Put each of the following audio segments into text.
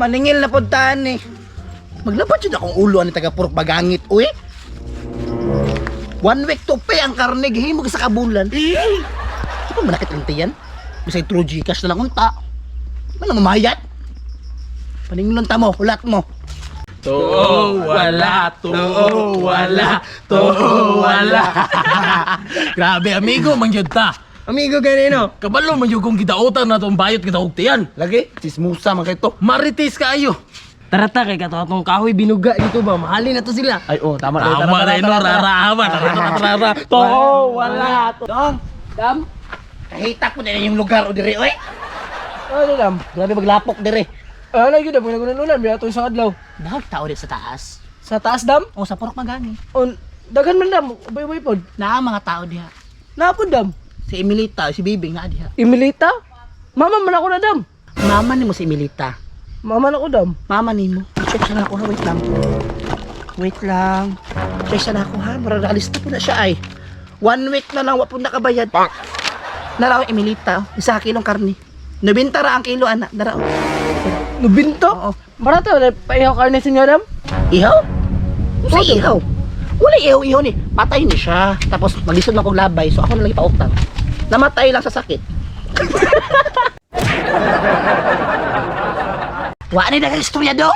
Maningil na puntahan eh. Maglabad yun akong ulo ni taga Purok Bagangit, uy. 1 week to pay ang karne, gihimog sa kabulan. Ano ba manakit lang tiyan? Bisay true Gcash na lang unta. Ano mamayat? Paningilon ta mo, ulat mo. Too wala, too wala, too wala. Grabe amigo, mangyod ta. Amigo ganino. Kabalo man yung kung kidautan na itong bayot kita hugtian. Lagi, chismusa man kayo to. Marites kaayo. Tara ta kay kato atong kahoy binuga dito ba. Mahalin na to sila. Ay, oh, tama na. Tama na ino, rarahaman. Rara. Too wala. Dong, Dam. kahita ko na yung lugar o dire, oy. Ano dam? Grabe maglapok dire. Ano gyud dam nagunan biya to isang adlaw. Dahil tao din sa taas. Sa taas dam? O sa Purok Bagangit. On daghan man dam. Ubay pod. Na mga tao diha. Napod dam. Si Emilita, si Bibing na diha. Emilita? Mama man ako na dam. Mama ni mo si Emilita. Mama na ako dam. Mama ni mo. Check siya na ako ha, wait lang. Wait lang. Check siya na ako ha, maralista po na siya ay. 1 week na lang, wapon nakabayad. Naraw Emilita, isa kilong karni. 90 ra ang kilo anak, naraw. Nubinto? Oo. Barato na paihaw karne sa inyo dam. Ihaw? Sa ihaw? Wala ihaw ni. Patay ni siya. Tapos magisod na kong labay, so ako na lang ipautang. Namatay lang sa sakit. Wa ni dagang istorya dong.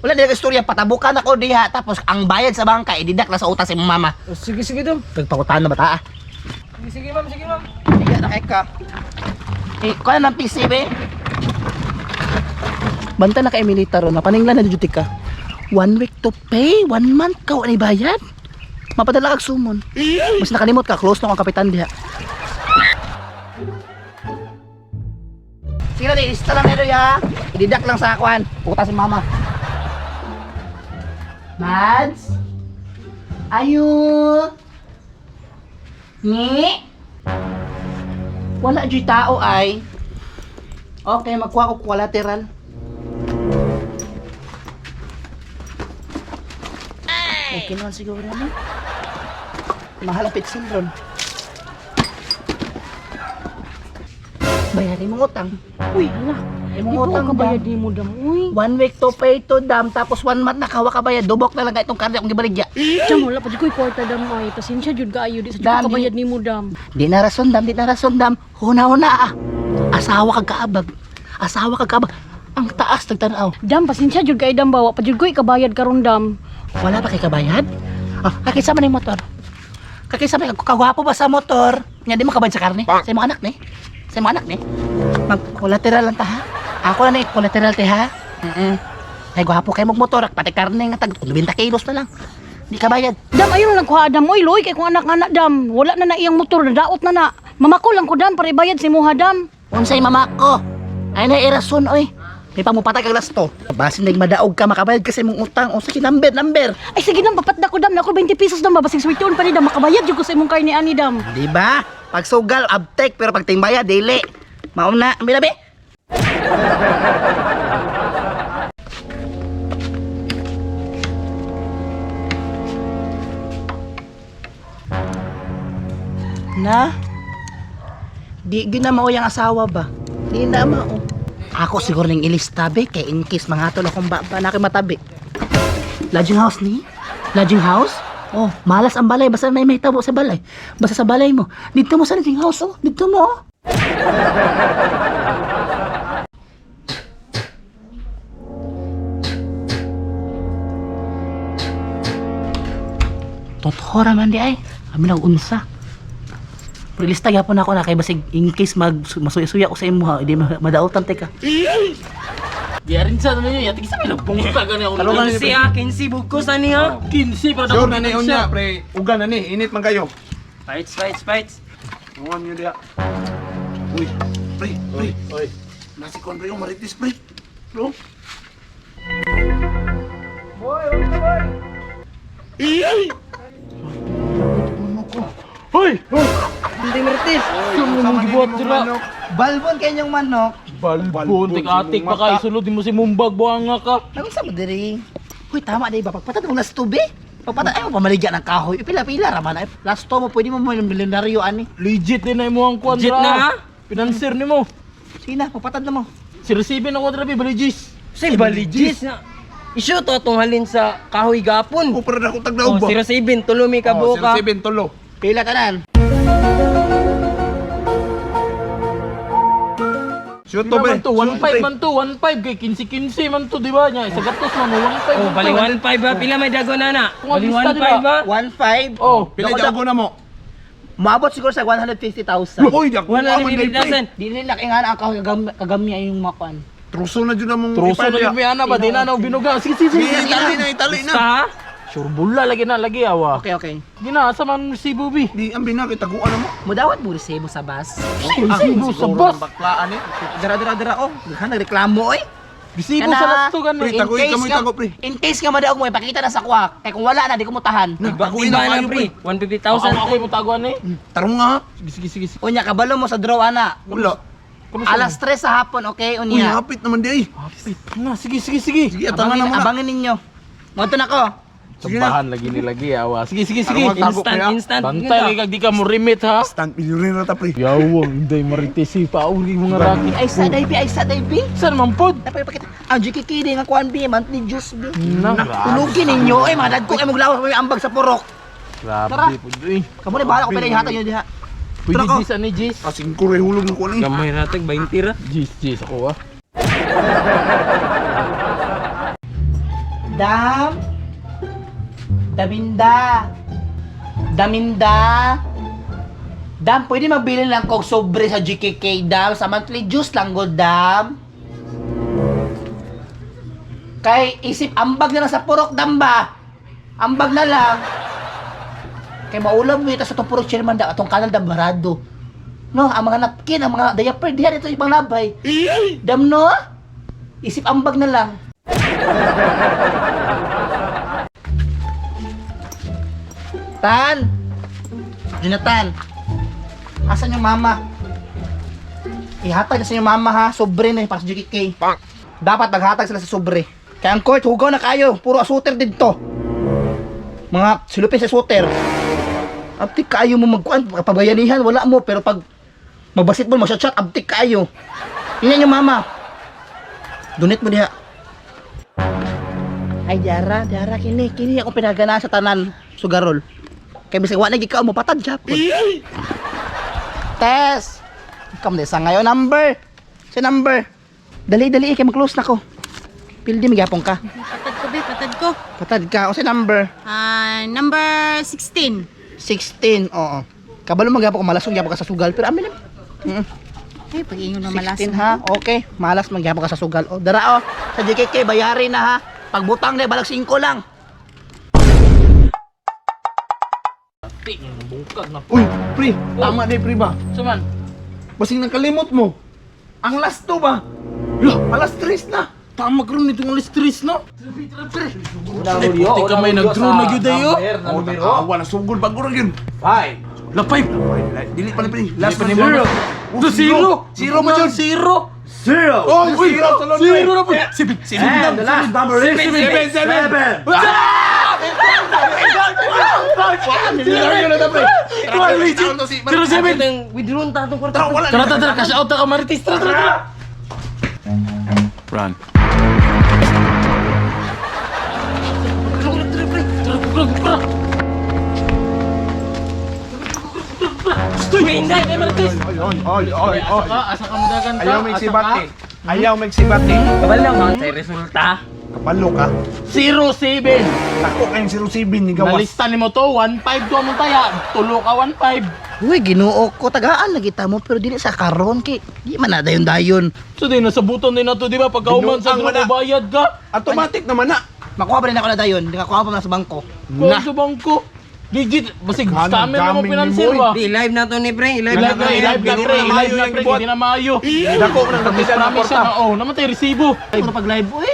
Wala ni dagang istorya, patabukan ako diha. Tapos ang bayad sa bangka, ididak na sa utang sa imong mama. Sige sige dam. Tagpakutaan na bata ah. Sige ma'am, sige ma'am. Higa na kay ka. Eh, kuha na ng PC be. Banta na kay Emilita ron, napaninglan na duty ka. 1 week to pay, 1 month ka wala bayad. Mapadala kag sumon. Mas nakalimot ka, close na akong kapitan diha. Sige na, ilista lang nito ya. Ididak lang sa akuan. Puta si mama. Mads? Ayo. Ni? Wala dyan tao ay. Okay, magkuha ko collateral. Okay naman siguro na. Mahalapit syndrome. Bayarin mo utang. Uy, hala. Imong utang dam. di mo dam. Uy. 1 week to pay to dam. Tapos 1 month na kawa ka bayad. Dubok na lang itong karne akong gibaligya. Diyan wala pa ko'y kwarta dam ay pasensya jud kaayo di sa jud Dami. kabayad nimo dam. Di na rason dam, di na rason dam. Huna-huna ah. Asawa kag kaabag. Asawa kag kaabag. Ang taas nagtanaw. Dam pasensya jud kay dam bawa pa jud ko'y kabayad karon dam. Wala pa kay kabayad? Ah, kakisama na yung motor. Kakisama na kagwapo ba sa motor? Nga di mo kabayad sa karne? Sa imong anak ni? Sa imong anak ni? Mag-collateral lang ta ha? Ako na ni, collateral te ha? Ay gwapo kayo mong motor, pati karne nga tag 90 kilos na lang. Di kabayad. Dam ayo na lang kuha dam oy loy kay kung anak-anak dam. Wala na iyang motor na daot na na. Mamako lang ko dam para ibayad si muha dam. Unsay mama ko? Ay na irason oy. May pamupatay kag lasto. Basin na madaog ka makabayad kasi mong utang. O sige, number. Ay sige dam papatda ko dam na ako 20 pesos dam babasing sweeton pa ni dam makabayad jud ko sa imong karne ani dam. Di ba? Pag sugal, abtek, pero pag timbaya, dili. Mauna, ambil. Na? Di ginamao yung asawa ba? Di na mao. Ako siguro ning ilistabi kay in case mga tol akong baba na matabi. Lodging house ni? Lodging house? Oh, malas ang balay basta may tabo sa balay. Basta sa balay mo. Dito mo sa lodging house oh. Dito mo oh. Totoo raman di ay. Kami nang unsa. Prilista gyapon ako na kay basig in case masuya-suya ko sa imo ha, hindi madaotan ka. Diyarin sa ano yun, yatig sa pinagpunta ka na ako. Tarungan siya, 15 bugkos ani ha. 15 pa Sure na ni unya, pre. Ugan na ni, init man kayo. Fights. Tungan niyo diya. Uy, pre. Uy. Nasi kon pre, yung maritis pre. Bro. Hoy! Hindi maritis. Sumong gibuhat dira. Balbon kanyang manok. Balbon, tik-atik pa ka, isulod mo si Mumbag, buhanga ka. Nang sa diri. Hoy, tama di ba? Pagpatad mo nas tubi. Pagpatad ay mo pamaligyan ng kahoy. Pila-pila raman ay. Lasto mo pwede mo mo yung milyonaryo ani. Legit din ay mo ang kwan Legit na, ha? Pinansir ni mo. Sige na, pagpatad na mo. Si Recibin ako trabi baligis. Say baligis na. Isyo to atong halin sa kahoy gapon. O para na ako Oh, tagdaog ba? 07 tulo mi kabuka. 07 tulo. Pila tanan. Shoot Ito to ba pre. to? 1.5 man to, 1.5 kay 15-15 man to, di ba? Nya, sa gatos man, 1.5 Oh, man bali to. 15 ba? Pila may dago na na? Kung Bali ang lista, 15 ba? 1.5. Oh, Pila jago na mo? Maabot siguro sa 150,000. Uy, jago mo man dai pre. 150,000. Di nila kingan ang kagamya yung makuan. Truso na jud among Truso na yung ana ba? Di na na binuga. Sige, sige, sige. Itali na. Basta, Sure bula lagi na, lagi awa. Okay, okay. Di na, asa man si Bubi? Di ang binakit taguan na mo. Mudawat mo resibo sa bus. Resibo sa bus. Baklaan eh. Dira oh. Daghan nagreklamo oy. Resibo Kana. sa lasto gan Pre, eh. tagoy ka mo itago pre. In case nga madaog mo ipakita na sa kwak. Kay kung wala na di ko mutahan. Nagbaguin iba na na kayo pre. pre. 150,000. Ako mo taguan eh. Tarong nga. Sige, sige, sige. sige. Unya kabalo mo sa draw ana. Wala. Alas 3 sa hapon, okay? Uy, Unya. hapit naman di ay. Hapit na, sige, sige, sige. Sige, atangan na muna. Abangin ninyo. Moto na ko. Sige na. Sambahan lagi ni lagi awa. Sige, sige, sige. Tarong tago Instant, kaya. instant. Bantay lagi kag di ka mo remit ha. Stand millionaire na ta pre. Yawang, hindi maritisi pa uri mga racket. Ay sa day B. Saan man pod? Dapat ipakita. Ang GKK di nga kuan B, monthly juice B. Na, Tulugin ninyo ay mga dagko kay maglawas mo yung ambag sa purok. Tara. grabe pod eh. Kamo ni bahala ko pala ihatan niyo diha. Pwede Tara ka. Jis ani Jis. Kasing kure hulog ng kuan eh. Gamay ratag 20 ra. Jis ako ah. Dam. Daminda. Dam, pwede magbili lang kog sobre sa GKK, Dam. Sa monthly juice lang, good, Dam. Kay isip, ambag na lang sa purok, Dam ba? Ambag na lang. Kay maulam mo ito sa itong purok, chairman, Dam. Atong kanan, Dam, barado. No, ang mga napkin, ang mga diaper, diyan ito ibang labay. Dam, no? Isip, ambag na lang. Tan! Jonathan! Asan yung mama? Ihatag na sa yung mama ha, sobre na yung para sa GKK. Dapat maghatag sila sa sobre. Kaya ang court, hugaw na kayo. Puro asuter dito. Mga silupin sa asuter. Abtik kayo mo magkuhan, pabayanihan, wala mo. Pero pag magbasketball, mag-shot, abtik kayo. Yan yung mama. Donate mo diha. Ay, Dara, kini ako pinagana sa tanan, sugarol. Kaya bisag wala ikaw mo patad Japon. Tess. Come sa ngayon number. Si number. Dali kay mag-close na ko. Pildi magyapon ka. Patad ko, be. Patad ko. Patad ka o si number. Number 16. 16. Oo. Kabalo magyapon ko malasong gyapon ka sa sugal pero amin. Ay, pag-ingon na malas. 16 ha. Okay. Malas magyapon ka sa sugal. O dara o. Sa JKK bayari na ha. Pagbutang na balag 5 lang. Ting, bungkag na. Uy, pre. Tama di pre ba? Suman. Basing nakalimot mo. Ang last to ba? Alas 3 na. Tama karon nitong alas 3 no? Puti ka may nag-draw na gyud ayo. Oh, takawa na sugod bago ra yun. La 5. Dili pa ni pre. Last pa ni mo. Do zero. Zero mo dyan. Zero. Oh, zero. Zero na po. Sibit. And the last number is 7. Zero seven. Withdrawn ta atong kwarta. Tara, cash out ka Marites. Tara. Run. Hindi, Marites. Oy. Asa ka mudagan ka? Ayaw magsibati. Ayaw magsibati. Kabal lang man sa resulta. Kapalo ka. 07. Tako kayong 07 ni gawas. Nalista ni mo to, 1.5 to among taya. Tulo ka 1.5. Uy, Ginoo ko tagaan lagi ta mo pero dili sa karon kay di man na dayon. So di nasa buton din na to, di ba? Pagkauman sa Binuang draw wala. bayad ka. Automatic naman na. Makuha pa rin ako na dayon, di ka kuha pa na sa bangko. Kung sa bangko. Legit, basig scammer na mo daming financier ni ba? Di live na to ni pre. Live Live na to. na, live na pre, hindi na maayo. Dako ko nang napisan ng Promise porta. na, oh, namatay resibo. Ano pag live uy?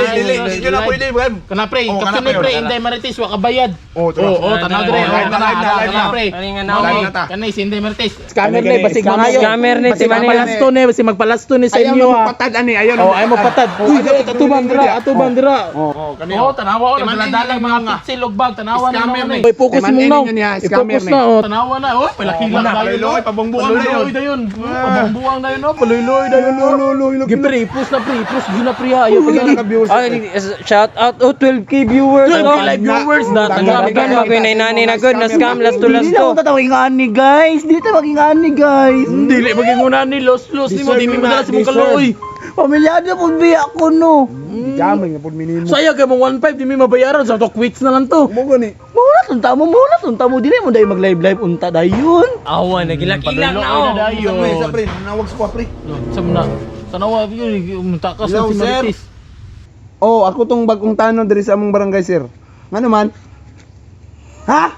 Dili. Sige na pwede, web. Kana pre, Oh, kapso kana ni pre, pre, kana. Inday Marites, wa ka bayad. Oh, tara. Tanaw dire. Live na, live na. Pre. Kalinga na. Live na ta. Kanay si Inday Marites. Scammer na, basig mangayo. Scammer ni si Manila. Magpalasto ni, basig magpalasto ni sa Ayaw inyo mo ha. patad ani, ayaw. Oh, ay mo patad. Uy, dapat atubang dira, atubang dira. Oh, Oh, tanawa ko, nagdadalang mga pitsil ug bag, tanawa na Scammer naman ni. eh. Uy, i-focus Man, mo eh, now. yun niya, scammer I-focus na. na, oh. Tanawa na, oh. Palakilak na yun, Paloy-loy, oh. pabongbuang na Paloy-loy yun. na yun. Pabongbuang na yun, oh. Paloy-loy na yun, oh. Gipre, i-post na, pre. I-post yun na, pre, ha. Ayaw Wala pala. na ka-viewers. Ay, shout out 12k viewers. 12K no? live viewers na. Grabe ka naman kayo nainani na good na scam last to last Dili na to. ako tatawagin ani guys. Dili tayo maging ani guys. Dili, maging una ni Los ni mo. Di mo madala si mong kaloy. Pamilyado po biya ko no. Jamay nga pud minimo. Sayang kay mong 1.5, di mo mabayaran. Sa to quits na lang to. Mo gani. Muna tunta mo dili mo dai mag live unta dayon. Awan, nagilak-ilak na Paloy oh. na dayo. Sa pre, nawag sa kwa pre. Sa na. Tanawa yun, takas na Hello, si sir. Marites. Oh, ako tong bagong tanod diri sa among barangay, sir. Ngano man? Ha?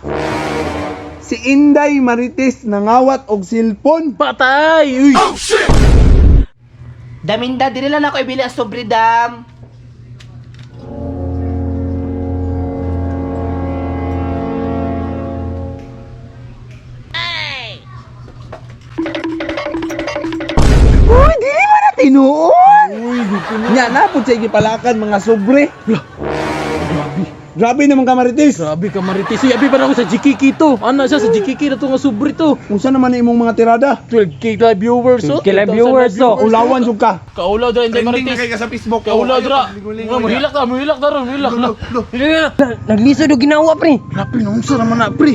Si Inday Marites nangawat og cellphone. Patay! Uy! Daminda dili lang ako ibili ang sobridam. Uy, dili man na tinuon. Nya na pud say gipalakan mga sobre. Grabe naman ka Marites. Grabe ka Marites. Uy, abi pa na ako sa Jikiki to. Ano siya sa Jikiki na to nga subri to. Unsa naman ni imong mga tirada? 12k live viewers, oh. 12K live viewers, oh. Ulawan jud ka. Kaulaw dra Inday Marites. ka sa Facebook. Kaulaw dra. Mahilak ta, mahilak ta ron, mahilak. Naglisod og ginawa pre. Grabe nung sa naman na, pre.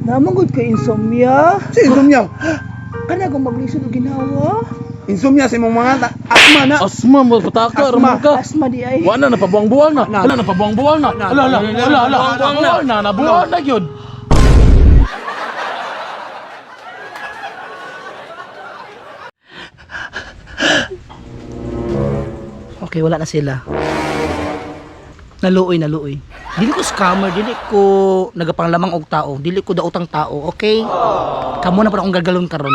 Namangod ka insomnia. Si insomnia. Kana kung maglisod og ginawa. Insomnia sa imong mga asma na. Asma mo pataka Asma. ramon ka. Asma di ay. Wala na pabuang-buang na. Wala na pabuang-buang na. Ala, nabuang na, nabuang na gyud. Okay, wala na sila. Naluoy. Dili ko scammer, dili ko nagapanglamang og tao, dili ko daotang tao, okay? Kamo na para akong gagalon karon.